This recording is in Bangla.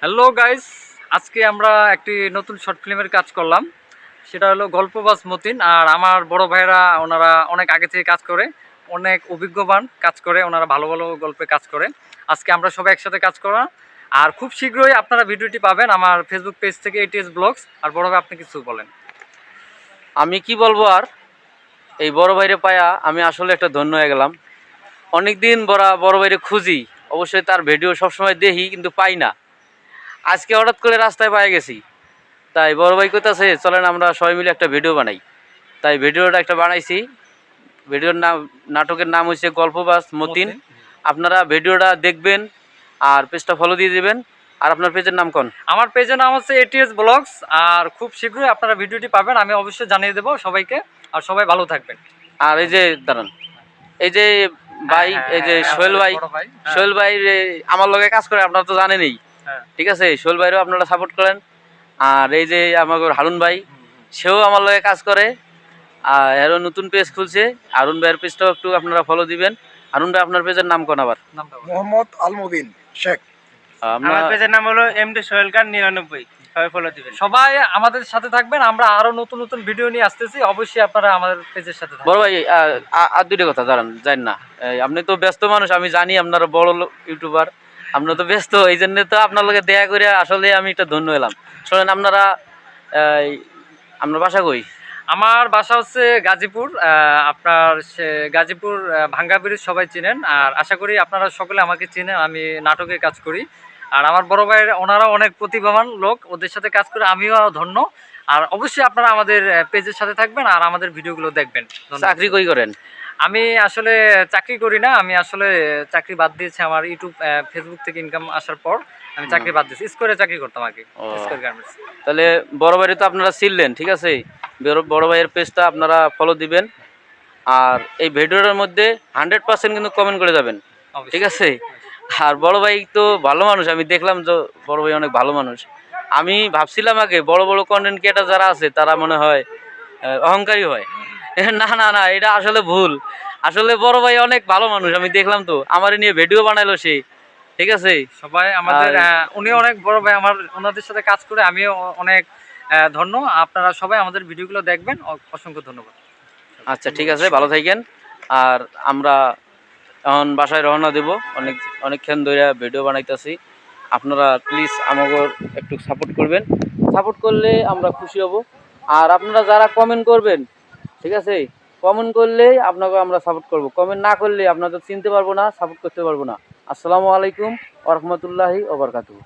হ্যালো গাইস, আজকে আমরা একটি নতুন শর্ট ফিল্মের কাজ করলাম। সেটা হলো গল্পবাজ মতিন। আর আমার বড় ভাইরা ওনারা অনেক আগে থেকে কাজ করে, অনেক অভিজ্ঞবান কাজ করে, ওনারা ভালো ভালো গল্পে কাজ করে। আজকে আমরা সবাই একসাথে কাজ করা, আর খুব শীঘ্রই আপনারা ভিডিওটি পাবেন আমার ফেসবুক পেজ থেকে, এটিএস ব্লগস। আর বড় ভাই আপনি কিছু বলেন। আমি কি বলবো আর, এই বড় ভাইরে পায়া আমি আসলে একটা ধন্য হয়ে গেলাম। অনেকদিন বড় ভাইরে খুঁজি, অবশ্যই তার ভিডিও সবসময় দেখি কিন্তু পাই না। আজকে হঠাৎ করে রাস্তায় পাই গেছি, তাই বড় ভাই কইতাছে চলেন আমরা সবাই মিলে একটা ভিডিও বানাই। তাই ভিডিওটা একটা বানাইছি। ভিডিওর নাম, নাটকের নাম হচ্ছে গল্পবাজ মতিন। আপনারা ভিডিওটা দেখবেন আর পেজটা ফলো দিয়ে দেবেন। আর আপনার পেজের নাম কোন? আমার পেজের নাম হচ্ছে এটিএস ব্লগস। আর খুব শীঘ্রই আপনারা ভিডিওটি পাবেন, আমি অবশ্যই জানিয়ে দেবো সবাইকে। আর সবাই ভালো থাকবেন। আর এই যে দাঁড়ান, এই যে ভাই, এই যে সোহেল ভাই, সোহেল ভাই আমার লগে কাজ করে, আপনারা তো জানেনই। ঠিক আছে, সোহেল ভাইরও আপনারা সাপোর্ট করেন। আর এই যে আমার হারুন ভাই, সেও আমার লগে কাজ করে। আর এরও নতুন পেজ খুলছে, হারুন ভাইয়ের পেজটাও একটু আপনারা ফলো দিবেন। হারুন ভাই আপনার পেজের নাম কোন আবার? মোহাম্মদ আলমুবিন শেখ। আমার পেজের নাম হলো এমডি সোহেল খান 99। সবাই ফলো দিবেন, সবাই আমাদের সাথে থাকবেন। আমরা আরো নতুন নতুন ভিডিও নিয়ে আসতেছি, অবশ্যই আপনারা আমাদের পেজের সাথে থাকবেন। বড় ভাই আর দুইটা কথা দাঁড়ান, জান না, আপনি তো ব্যস্ত মানুষ, আমি জানি আপনারা বড় ইউটিউবার, আপনারা তো ব্যস্ত, এই জন্য তো আপনার লগে দেখা করে আসলে আমি এটা ধন্য হলাম। শোনেন, আপনারা আপনার বাসা কই? আমার বাসা হচ্ছে গাজীপুর। আপনার গাজীপুর ভাঙ্গা ব্রিজ সবাই চিনেন। আর আশা করি আপনারা সকলে আমাকে চিনেন, আমি নাটকে কাজ করি। আর আমার বড় ভাইয়ের ওনারা অনেক প্রতিভাবান লোক, ওদের সাথে কাজ করে আমিও ধন্য। আর অবশ্যই আপনারা আমাদের পেজের সাথে থাকবেন আর আমাদের ভিডিওগুলো দেখবেন। চাকরি কই করেন? আমি আসলে চাকরি করি না, আমি আসলে চাকরি বাদ দিয়েছি। আমার ইউটিউব ফেসবুক থেকে ইনকাম আসার পর আমি চাকরি বাদ দিয়েছি। স্কোরে চাকরি করতাম আগে, স্কোর গার্মেন্টস। তাহলে বড় ভাই তো আপনারা চিনলেন, ঠিক আছে। বড় ভাইয়ের পেজটা আপনারা ফলো দিবেন। আর এই ভিডিওটার মধ্যে 100% কিন্তু কমেন্ট করে যাবেন, ঠিক আছে। আর বড় ভাই তো ভালো মানুষ, আমি দেখলাম যে বড় ভাই অনেক ভালো মানুষ। আমি ভাবছিলাম আগে বড় বড় কন্টেন্ট ক্রিয়েটার যারা আছে তারা মনে হয় অহংকারী হয়। না না না, এটা আসলে ভুল। আসলে বড় ভাই অনেক ভালো মানুষ, আমি দেখলাম তো, আমার নিয়ে ভিডিও বানাইলো সে, ঠিক আছে। সবাই আমাদের উনি অনেক বড় ভাই আমার, ওনাদের সাথে কাজ করে আমিও অনেক ধন্য। আপনারা সবাই আমাদের ভিডিওগুলো দেখবেন। অসংখ্য ধন্যবাদ। আচ্ছা, ঠিক আছে, ভালো থাকেন। আর আমরা এখন বাসায় রওনা দেব, অনেকক্ষণ ধরে ভিডিও বানাইতেছি। আপনারা প্লিজ আমাকে একটু সাপোর্ট করবেন, সাপোর্ট করলে আমরা খুশি হব। আর আপনারা যারা কমেন্ট করবেন, ঠিক আছে, কমেন্ট করলেই আপনাকে আমরা সাপোর্ট করব, কমেন্ট না করলে আপনাদের চিনতে পারবো না, সাপোর্ট করতে পারবো না। আসসালামু আলাইকুম ওয়া রাহমাতুল্লাহি ওয়া বারাকাতুহু।